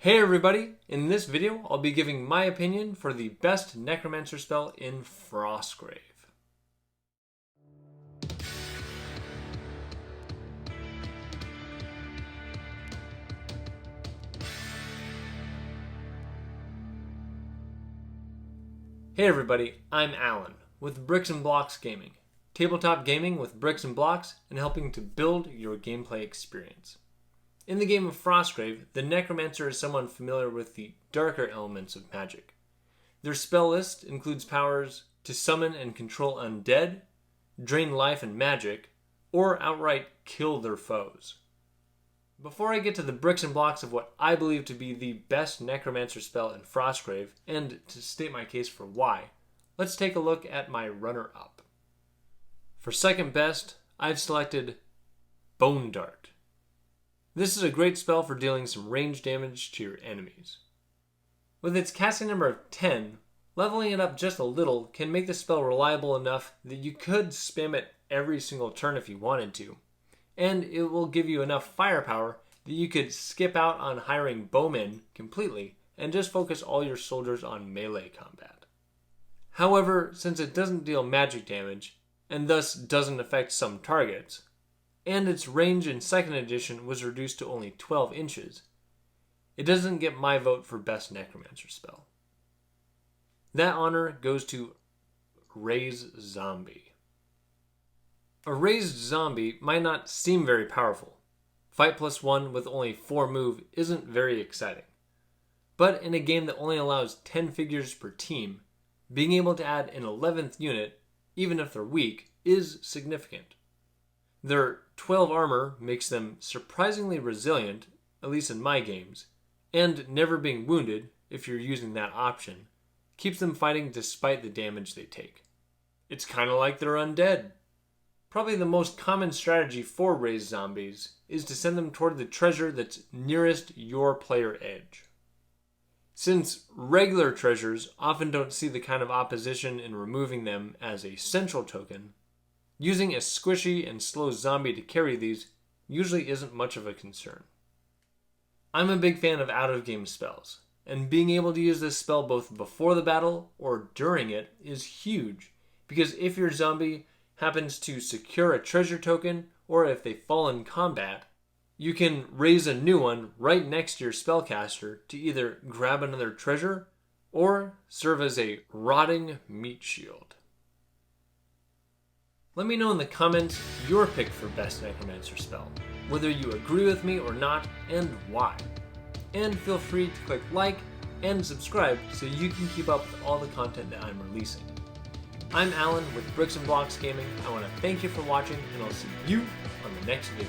Hey everybody! In this video, I'll be giving my opinion for the best Necromancer spell in Frostgrave. Hey everybody, I'm Alan with Bricks and Blocks Gaming. Tabletop gaming with bricks and blocks and helping to build your gameplay experience. In the game of Frostgrave, the Necromancer is someone familiar with the darker elements of magic. Their spell list includes powers to summon and control undead, drain life and magic, or outright kill their foes. Before I get to the bricks and blocks of what I believe to be the best Necromancer spell in Frostgrave, and to state my case for why, let's take a look at my runner-up. For second best, I've selected Bone Dart. This is a great spell for dealing some range damage to your enemies. With its casting number of 10, leveling it up just a little can make the spell reliable enough that you could spam it every single turn if you wanted to, and it will give you enough firepower that you could skip out on hiring bowmen completely and just focus all your soldiers on melee combat. However, since it doesn't deal magic damage, and thus doesn't affect some targets, and its range in 2nd edition was reduced to only 12 inches, it doesn't get my vote for best Necromancer spell. That honor goes to Raise Zombie. A raised zombie might not seem very powerful. Fight +1 with only 4 move isn't very exciting. But in a game that only allows 10 figures per team, being able to add an 11th unit, even if they're weak, is significant. Their 12 armor makes them surprisingly resilient, at least in my games, and never being wounded, if you're using that option, keeps them fighting despite the damage they take. It's kind of like they're undead. Probably the most common strategy for raised zombies is to send them toward the treasure that's nearest your player edge. Since regular treasures often don't see the kind of opposition in removing them as a central token, using a squishy and slow zombie to carry these usually isn't much of a concern. I'm a big fan of out-of-game spells, and being able to use this spell both before the battle or during it is huge, because if your zombie happens to secure a treasure token, or if they fall in combat, you can raise a new one right next to your spellcaster to either grab another treasure or serve as a rotting meat shield. Let me know in the comments your pick for best Necromancer spell, whether you agree with me or not, and why. And feel free to click like and subscribe so you can keep up with all the content that I'm releasing. I'm Alan with Bricks and Blocks Gaming. I want to thank you for watching, and I'll see you on the next video.